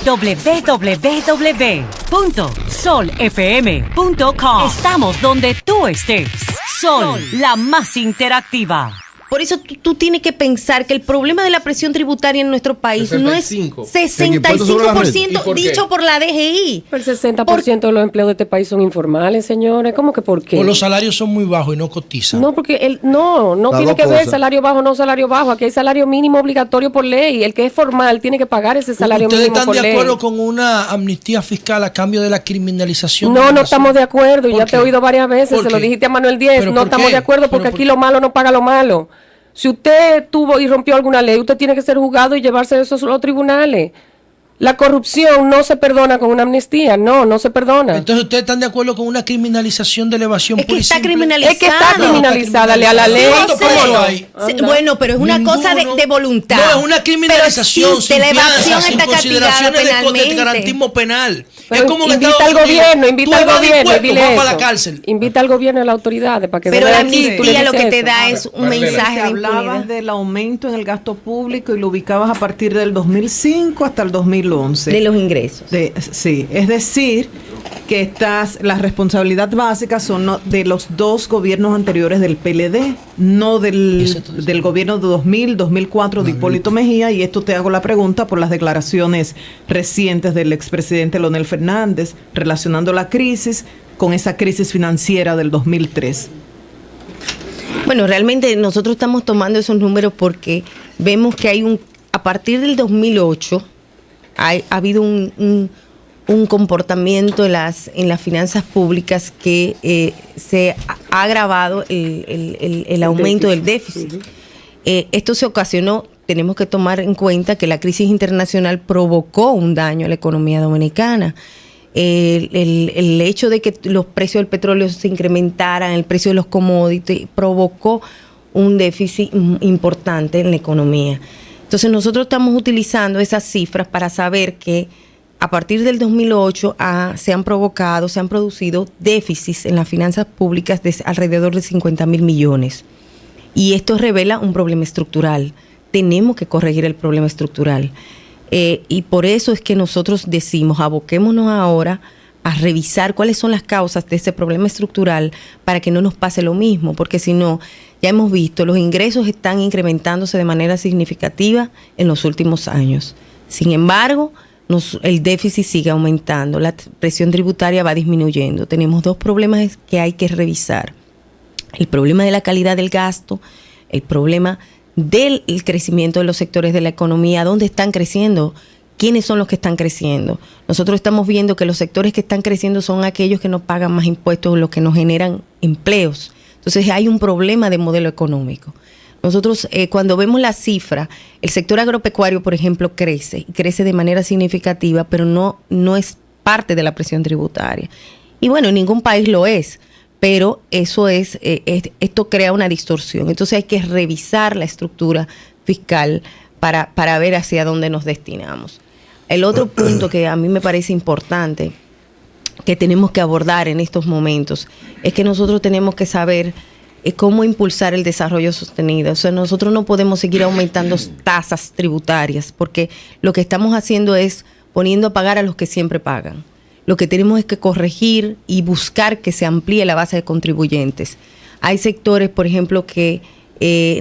www.solfm.com. Estamos donde tú estés. Sol, la más interactiva. Por eso tú tienes que pensar que el problema de la presión tributaria en nuestro país 65. no es 65% dicho por la DGI. El 60% de los empleos de este país son informales, señores. ¿Cómo que por qué? O los salarios son muy bajos y no cotizan. No, porque no tiene que ver salario bajo, no salario bajo. Aquí hay salario mínimo obligatorio por ley. El que es formal tiene que pagar ese salario mínimo por ley. ¿Ustedes están de acuerdo con una amnistía fiscal a cambio de la criminalización? No estamos de acuerdo. Y ya te he oído varias veces. Se lo dijiste a Manuel Díez. No estamos de acuerdo porque aquí lo malo no paga lo malo. Si usted tuvo y rompió alguna ley, usted tiene que ser juzgado y llevarse eso a los tribunales. La corrupción no se perdona con una amnistía, no se perdona. Entonces, ¿ustedes están de acuerdo con una criminalización de elevación pura y simple? Es que está criminalizada, lea la ley. Bueno, pero es una cosa de voluntad. No, es una criminalización sin elevación sin está castigada consideraciones de garantismo penal. Pero es como invita al gobierno y dile eso. para la cárcel. Invita al gobierno y a las autoridades para que pero la amnistía lo que te da es un mensaje de impunidad. Hablabas del aumento en el gasto público y lo ubicabas a partir del 2005 hasta el 2011. De los ingresos. Sí, es decir, que las responsabilidades básicas son de los dos gobiernos anteriores del PLD, no del gobierno de 2004 de Hipólito Mejía, y esto te hago la pregunta por las declaraciones recientes del expresidente Leonel Fernández relacionando la crisis con esa crisis financiera del 2003. Bueno, realmente nosotros estamos tomando esos números porque vemos que a partir del 2008 ha habido un comportamiento en las finanzas públicas que se ha agravado el aumento del déficit. Esto se ocasionó, tenemos que tomar en cuenta que la crisis internacional provocó un daño a la economía dominicana. El hecho de que los precios del petróleo se incrementaran, el precio de los commodities, provocó un déficit importante en la economía. Entonces nosotros estamos utilizando esas cifras para saber que a partir del 2008 se han producido déficits en las finanzas públicas de alrededor de 50,000 millones. Y esto revela un problema estructural. Tenemos que corregir el problema estructural. Y por eso es que nosotros decimos, aboquémonos ahora a revisar cuáles son las causas de ese problema estructural para que no nos pase lo mismo, porque si no, ya hemos visto, los ingresos están incrementándose de manera significativa en los últimos años. Sin embargo, el déficit sigue aumentando, la presión tributaria va disminuyendo. Tenemos dos problemas que hay que revisar. El problema de la calidad del gasto, el problema del crecimiento de los sectores de la economía, ¿dónde están creciendo? ¿Quiénes son los que están creciendo? Nosotros estamos viendo que los sectores que están creciendo son aquellos que no pagan más impuestos, los que nos generan empleos. Entonces hay un problema de modelo económico. Nosotros cuando vemos la cifra, el sector agropecuario, por ejemplo, crece de manera significativa, pero no es parte de la presión tributaria. Y bueno, en ningún país lo es, pero esto crea una distorsión. Entonces hay que revisar la estructura fiscal para ver hacia dónde nos destinamos. El otro punto que a mí me parece importante que tenemos que abordar en estos momentos es que nosotros tenemos que saber cómo impulsar el desarrollo sostenido. O sea, nosotros no podemos seguir aumentando tasas tributarias porque lo que estamos haciendo es poniendo a pagar a los que siempre pagan. Lo que tenemos es que corregir y buscar que se amplíe la base de contribuyentes. Hay sectores, por ejemplo, que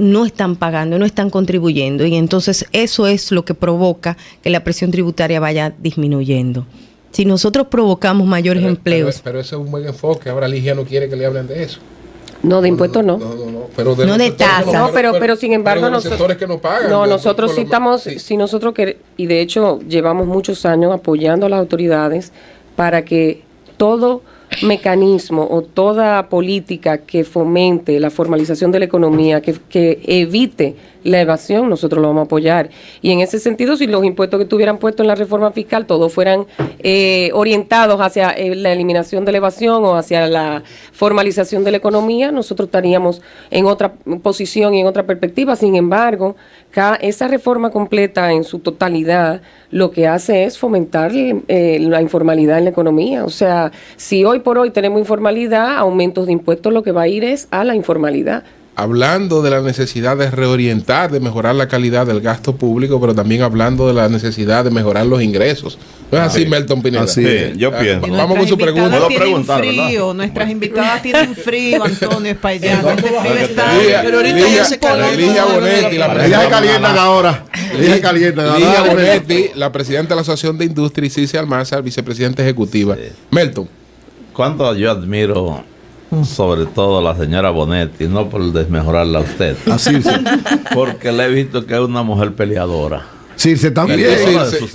no están pagando, no están contribuyendo, y entonces eso es lo que provoca que la presión tributaria vaya disminuyendo. Si nosotros provocamos mayores empleos... Pero ese es un buen enfoque. Ahora Ligia no quiere que le hablen de eso. No, de impuestos no. Pero no de tasa. No, pero sin embargo... Pero de los sectores que no pagan. No, nosotros sí estamos... Si nosotros y de hecho llevamos muchos años apoyando a las autoridades para que todo mecanismo o toda política que fomente la formalización de la economía, que evite la evasión, nosotros lo vamos a apoyar. Y en ese sentido, si los impuestos que estuvieran puestos en la reforma fiscal todos fueran orientados hacia la eliminación de la evasión o hacia la formalización de la economía, nosotros estaríamos en otra posición y en otra perspectiva. Sin embargo, esa reforma completa en su totalidad lo que hace es fomentar la informalidad en la economía. O sea, si hoy por hoy tenemos informalidad, aumentos de impuestos lo que va a ir es a la informalidad. hablando de la necesidad de reorientar, de mejorar la calidad del gasto público, pero también hablando de la necesidad de mejorar los ingresos. ¿No es así, Melton Pineda? Así es. Yo pienso. Vamos con su pregunta. Puedo preguntar, ¿verdad? Nuestras invitadas tienen frío, Antonio Espaillano. Este frío está... Pero ahorita ya se calentó. Ligia Bonetti, la Ellas se calientan ahora. Ellas se calientan. Ligia Bonetti, la presidenta de la Asociación de Industria, y Cici Almanzar, vicepresidenta ejecutiva. Melton. Cuánto yo admiro sobre todo a la señora Bonetti, no por desmejorarla a usted, porque le he visto que es una mujer peleadora. Circe también.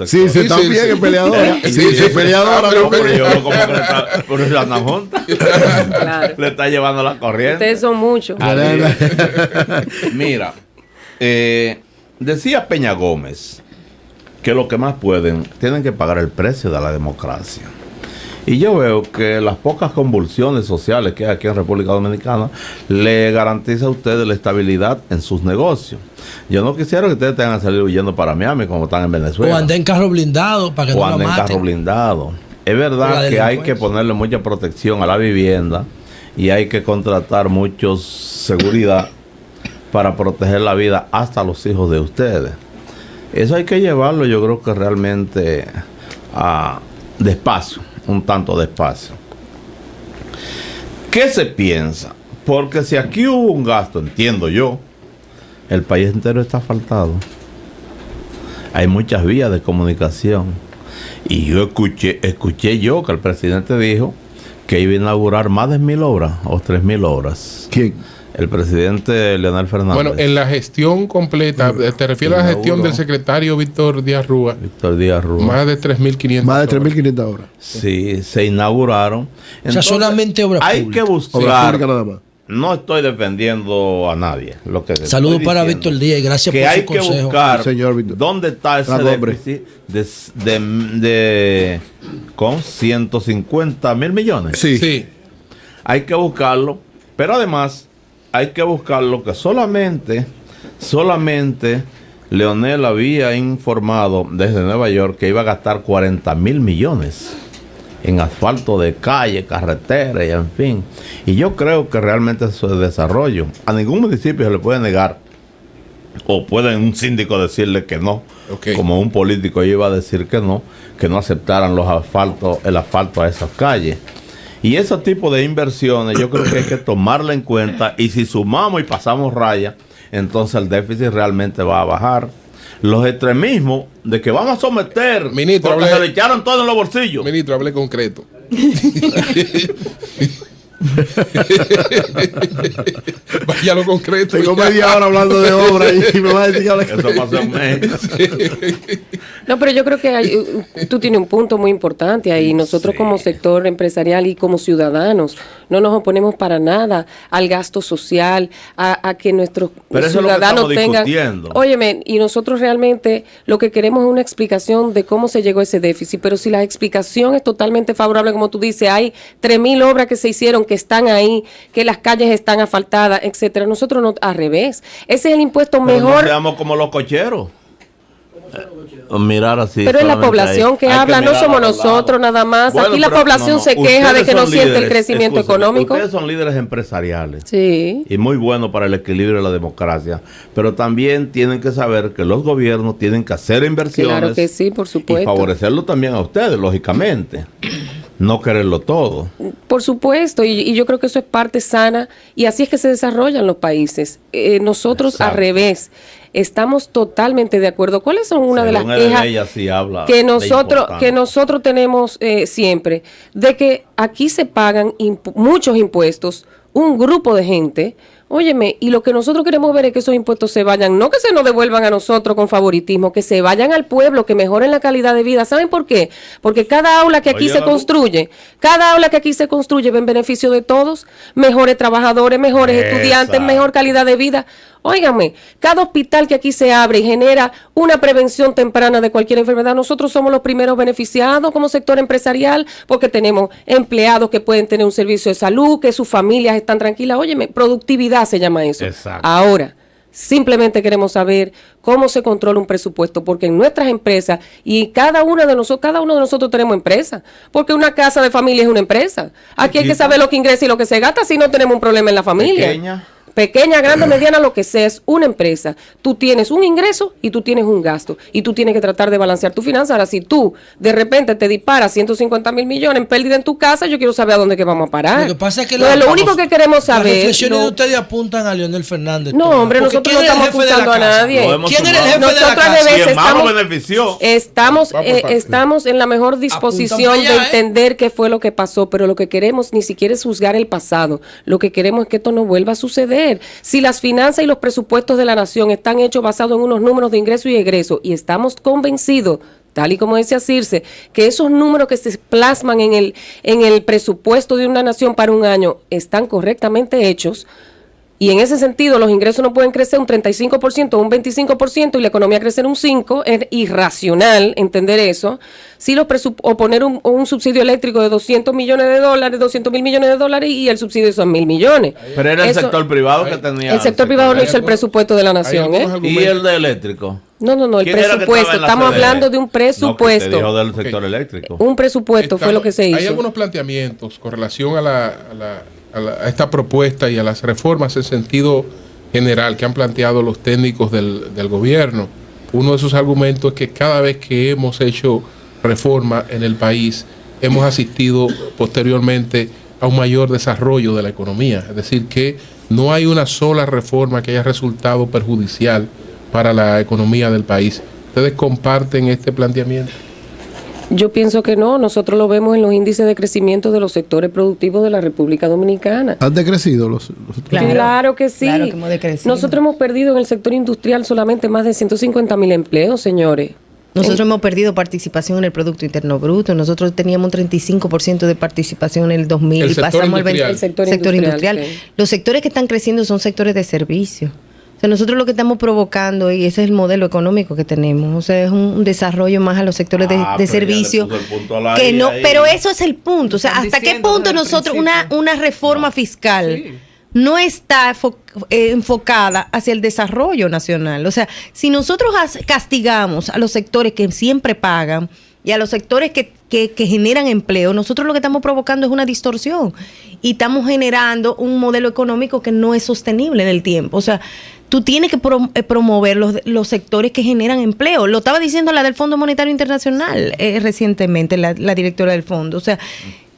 Circe también es peleadora. Circe es peleadora. Pero yo como que le está, por eso andan juntas. Le está llevando la corriente. Ustedes son muchos. Mira, decía Peña Gómez que lo que más pueden, tienen que pagar el precio de la democracia. Y yo veo que las pocas convulsiones sociales que hay aquí en República Dominicana le garantiza a ustedes la estabilidad en sus negocios. Yo no quisiera que ustedes tengan que salir huyendo para Miami como están en Venezuela. O anden en carro blindado para que no la maten. O anden en carro blindado. Es verdad que hay que ponerle mucha protección a la vivienda y hay que contratar mucha seguridad para proteger la vida hasta los hijos de ustedes. Eso hay que llevarlo, yo creo que realmente despacio. Un tanto despacio. ¿Qué se piensa? Porque si aquí hubo un gasto, entiendo yo, el país entero está asfaltado. Hay muchas vías de comunicación. Y yo escuché yo que el presidente dijo que iba a inaugurar más de 1,000 obras o 3,000 obras. ¿Quién? El presidente Leonel Fernández. Bueno, en la gestión completa, te refieres a la gestión del secretario Víctor Díaz Rúa. Víctor Díaz Rúa. Más de 3,500. Más de 3,500 obras. Sí, se inauguraron. Entonces, o sea, solamente obras hay públicas. Que buscar. Obras públicas nada más. No estoy defendiendo a nadie. Saludos para Víctor Díaz y gracias por su consejo. Que hay que buscar señor dónde está ese déficit con 150,000 millones. Sí. Hay que buscarlo, pero además hay que buscarlo que solamente Leonel había informado desde Nueva York que iba a gastar 40,000 millones en asfalto de calle, carretera y en fin. Y yo creo que realmente eso es desarrollo. A ningún municipio se le puede negar, o puede un síndico decirle que no, como un político iba a decir que no aceptaran el asfalto a esas calles. Y ese tipo de inversiones yo creo que hay que tomarla en cuenta, y si sumamos y pasamos raya, entonces el déficit realmente va a bajar. Los extremismos de que vamos a someter, ministro, porque se le echaron todo en los bolsillos. Ministro, hable concreto. Vaya lo concreto. Tengo media hora hablando de obra y me va a decir que eso pasó en México. No, pero yo creo que tú tienes un punto muy importante ahí. Nosotros como sector empresarial y como ciudadanos no nos oponemos para nada al gasto social, a que nuestros ciudadanos tengan... Óyeme, y nosotros realmente lo que queremos es una explicación de cómo se llegó a ese déficit, pero si la explicación es totalmente favorable, como tú dices, hay 3,000 obras que se hicieron, que están ahí, que las calles están asfaltadas, etcétera. Nosotros no, al revés. Ese es el impuesto mejor. No seamos como los cocheros. Mirar así. Pero es la población que habla, no somos nosotros nada más. Bueno, aquí la población se queja de que no siente el crecimiento económico. Ustedes son líderes empresariales. Sí. Y muy buenos para el equilibrio de la democracia. Pero también tienen que saber que los gobiernos tienen que hacer inversiones. Claro que sí, por supuesto. Y favorecerlo también a ustedes, lógicamente. No quererlo todo. Por supuesto, y yo creo que eso es parte sana, y así es que se desarrollan los países. Nosotros Exacto. Al revés, estamos totalmente de acuerdo. ¿Cuáles son una de las quejas que nosotros tenemos siempre? De que aquí se pagan muchos impuestos, un grupo de gente. Óyeme, y lo que nosotros queremos ver es que esos impuestos se vayan, no que se nos devuelvan a nosotros con favoritismo, que se vayan al pueblo, que mejoren la calidad de vida. ¿Saben por qué? Porque cada aula que aquí se construye va en beneficio de todos, mejores trabajadores, mejores estudiantes, mejor calidad de vida. Óigame, cada hospital que aquí se abre y genera una prevención temprana de cualquier enfermedad, nosotros somos los primeros beneficiados como sector empresarial, porque tenemos empleados que pueden tener un servicio de salud, que sus familias están tranquilas. Óyeme, productividad se llama eso. Exacto. Ahora, simplemente queremos saber cómo se controla un presupuesto, porque en nuestras empresas, y cada uno de nosotros tenemos empresa, porque una casa de familia es una empresa. Aquí hay que saber lo que ingresa y lo que se gasta, si no tenemos un problema en la familia. Pequeña. pequeña, grande, mediana, lo que sea, es una empresa. Tú tienes un ingreso y tú tienes un gasto. Y tú tienes que tratar de balancear tu finanza. Ahora, si tú de repente te disparas 150 mil millones en pérdida en tu casa, yo quiero saber a dónde que vamos a parar. Lo que pasa es que lo único que queremos saber... Las reflexiones de ustedes apuntan a Leonel Fernández. No, hombre, nosotros no estamos apuntando a nadie. ¿Quién es el jefe de la casa? Estamos en la mejor disposición de entender qué fue lo que pasó, pero lo que queremos ni siquiera es juzgar el pasado. Lo que queremos es que esto no vuelva a suceder. Si las finanzas y los presupuestos de la nación están hechos basados en unos números de ingreso y egreso, y estamos convencidos, tal y como decía Circe, que esos números que se plasman en el presupuesto de una nación para un año están correctamente hechos, y en ese sentido los ingresos no pueden crecer un 35% o un 25% y la economía crecer un 5%, es irracional entender eso. Si o poner un subsidio eléctrico de $200 millones, $200 mil millones y el subsidio son $1,000 millones. Pero era el sector privado que tenía. El sector privado no hizo el presupuesto de la nación, ¿Y el de eléctrico? No, el presupuesto. Estamos hablando de un presupuesto. No, dijo del sector eléctrico. Un presupuesto fue lo que se hizo. Hay algunos planteamientos con relación a esta propuesta y a las reformas en sentido general que han planteado los técnicos del gobierno. Uno de esos argumentos es que cada vez que hemos hecho reforma en el país, hemos asistido posteriormente a un mayor desarrollo de la economía. Es decir, que no hay una sola reforma que haya resultado perjudicial para la economía del país. ¿Ustedes comparten este planteamiento? Yo pienso que no. Nosotros lo vemos en los índices de crecimiento de los sectores productivos de la República Dominicana. ¿Han decrecido los Claro que sí. Claro que hemos decrecido. Nosotros hemos perdido en el sector industrial solamente más de 150,000 empleos, señores. Nosotros hemos perdido participación en el Producto Interno Bruto. Nosotros teníamos un 35% de participación en el 2000 y pasamos al 20%. El sector industrial. Sí. Los sectores que están creciendo son sectores de servicio. O sea, nosotros lo que estamos provocando, y ese es el modelo económico que tenemos, o sea, es un desarrollo más a los sectores de servicio. Que no, pero eso es el punto. O sea, ¿hasta qué punto nosotros una reforma fiscal no está enfocada hacia el desarrollo nacional? O sea, si nosotros castigamos a los sectores que siempre pagan y a los sectores que generan empleo, nosotros lo que estamos provocando es una distorsión y estamos generando un modelo económico que no es sostenible en el tiempo. O sea, tú tienes que promover los sectores que generan empleo. Lo estaba diciendo la del Fondo Monetario Internacional recientemente, la directora del fondo. O sea,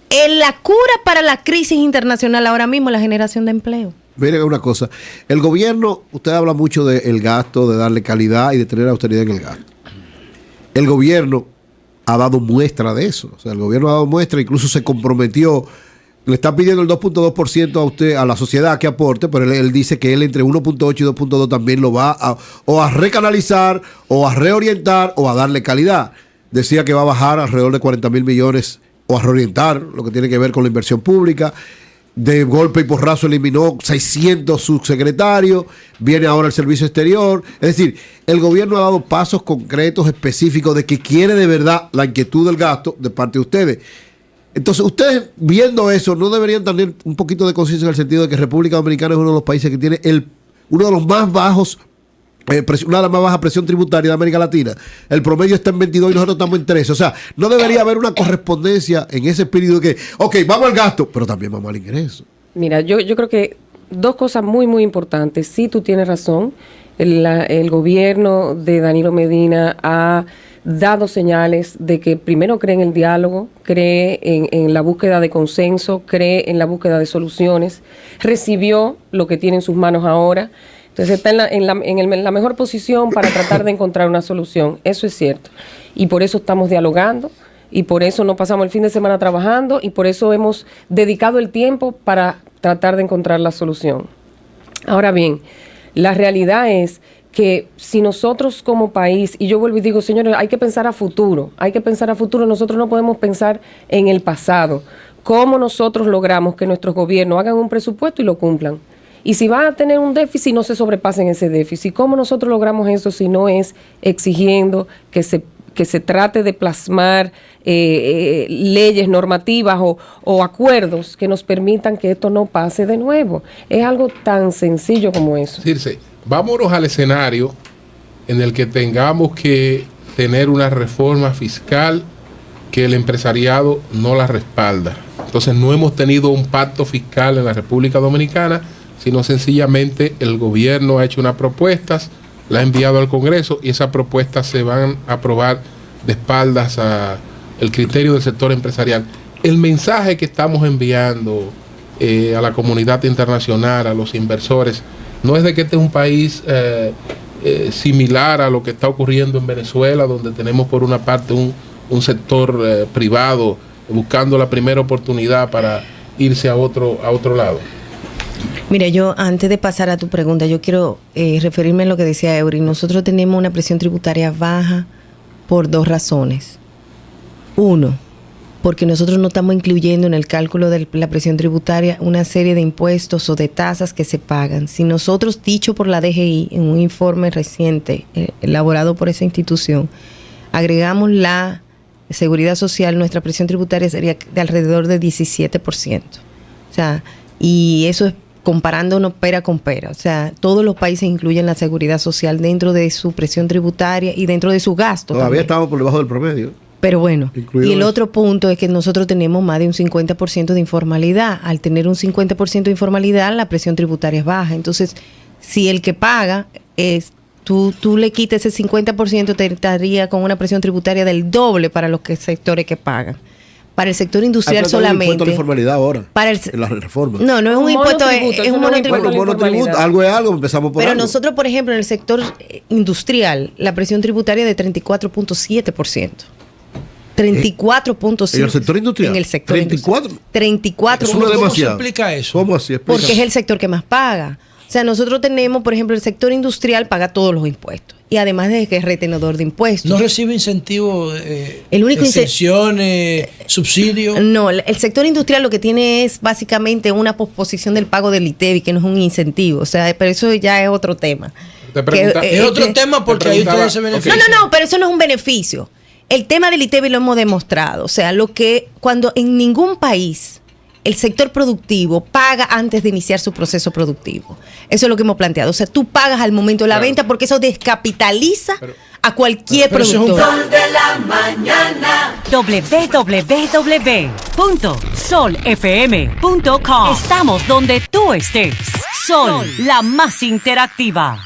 la cura para la crisis internacional ahora mismo es la generación de empleo. Miren una cosa, el gobierno, usted habla mucho del gasto, de darle calidad y de tener austeridad en el gasto. El gobierno ha dado muestra de eso. O sea, el gobierno ha dado muestra, incluso se comprometió. Le está pidiendo el 2.2% a usted, a la sociedad que aporte, pero él dice que él entre 1.8 y 2.2 también lo va a recanalizar, o a reorientar, o a darle calidad. Decía que va a bajar alrededor de 40,000 millones, o a reorientar lo que tiene que ver con la inversión pública. De golpe y porrazo eliminó 600 subsecretarios, viene ahora el servicio exterior. Es decir, el gobierno ha dado pasos concretos, específicos, de que quiere de verdad la inquietud del gasto de parte de ustedes. Entonces, ustedes viendo eso, ¿no deberían tener un poquito de conciencia en el sentido de que República Dominicana es uno de los países que tiene uno de los más bajos, una de las más bajas presión tributaria de América Latina? El promedio está en 22 y nosotros estamos en 13. O sea, no debería haber una correspondencia en ese espíritu de que, ok, vamos al gasto, pero también vamos al ingreso. Mira, yo creo que dos cosas muy, muy importantes. Sí, tú tienes razón. El gobierno de Danilo Medina ha dado señales de que primero cree en el diálogo, cree en la búsqueda de consenso, cree en la búsqueda de soluciones, recibió lo que tiene en sus manos ahora, entonces está en la mejor posición para tratar de encontrar una solución. Eso es cierto, y por eso estamos dialogando, y por eso no pasamos el fin de semana trabajando, y por eso hemos dedicado el tiempo para tratar de encontrar la solución. Ahora bien, la realidad es que si nosotros como país, y yo vuelvo y digo, señores, hay que pensar a futuro, nosotros no podemos pensar en el pasado. ¿Cómo nosotros logramos que nuestros gobiernos hagan un presupuesto y lo cumplan? Y si van a tener un déficit, no se sobrepasen ese déficit. ¿Cómo nosotros logramos eso si no es exigiendo que se trate de plasmar leyes normativas o acuerdos que nos permitan que esto no pase de nuevo? Es algo tan sencillo como eso. Circe, vámonos al escenario en el que tengamos que tener una reforma fiscal que el empresariado no la respalda. Entonces no hemos tenido un pacto fiscal en la República Dominicana sino sencillamente el gobierno ha hecho unas propuestas, la ha enviado al Congreso y esas propuestas se van a aprobar de espaldas al criterio del sector empresarial. El mensaje que estamos enviando a la comunidad internacional, a los inversores, no es de que este es un país similar a lo que está ocurriendo en Venezuela, donde tenemos por una parte un sector privado buscando la primera oportunidad para irse a otro lado. Mira, yo antes de pasar a tu pregunta, yo quiero referirme a lo que decía Eury. Nosotros tenemos una presión tributaria baja por dos razones. Uno, porque nosotros no estamos incluyendo en el cálculo de la presión tributaria una serie de impuestos o de tasas que se pagan. Si nosotros, dicho por la DGI en un informe reciente elaborado por esa institución, agregamos la seguridad social, nuestra presión tributaria sería de alrededor de 17%. O sea, y eso es comparándonos pera con pera. O sea, todos los países incluyen la seguridad social dentro de su presión tributaria y dentro de su gasto. Todavía también. estamos por debajo del promedio. Pero bueno, Incluido y el eso. otro punto es que nosotros tenemos más de un 50% de informalidad. Al tener un 50% de informalidad, la presión tributaria es baja. Entonces, si el que paga es, tú le quitas ese 50%, te estaría con una presión tributaria del doble para los sectores que pagan. Para el sector industrial Hay un impuesto a la solamente. informalidad ahora. Para el, En la reforma. no, no es un impuesto, monotributo, es eso un no es monotributo. Bueno, monotributo, algo es algo, empezamos por Pero algo. nosotros, por ejemplo, en el sector industrial, la presión tributaria es de 34.7%. 34.7%. ¿En el sector industrial? En el sector 34. industrial. 34. Eso no es ¿Cómo se demasiado. explica eso? ¿Cómo así? Explica. Porque es el sector que más paga. O sea, nosotros tenemos, por ejemplo, el sector industrial paga todos los impuestos. Y además de que es retenedor de impuestos. ¿No recibe incentivos, El único exenciones, subsidios? No, el sector industrial lo que tiene es básicamente una posposición del pago del ITEVI, que no es un incentivo. O sea, pero eso ya es otro tema. Te pregunta- Es otro tema porque ahí ustedes se benefician. No, pero eso no es un beneficio. El tema del ITEVI lo hemos demostrado. O sea, cuando en ningún país el sector productivo paga antes de iniciar su proceso productivo. Eso es lo que hemos planteado. O sea, tú pagas al momento de la venta porque eso descapitaliza a cualquier pero eso es un- productor. www.solfm.com. Estamos donde tú estés. Sol, la más interactiva.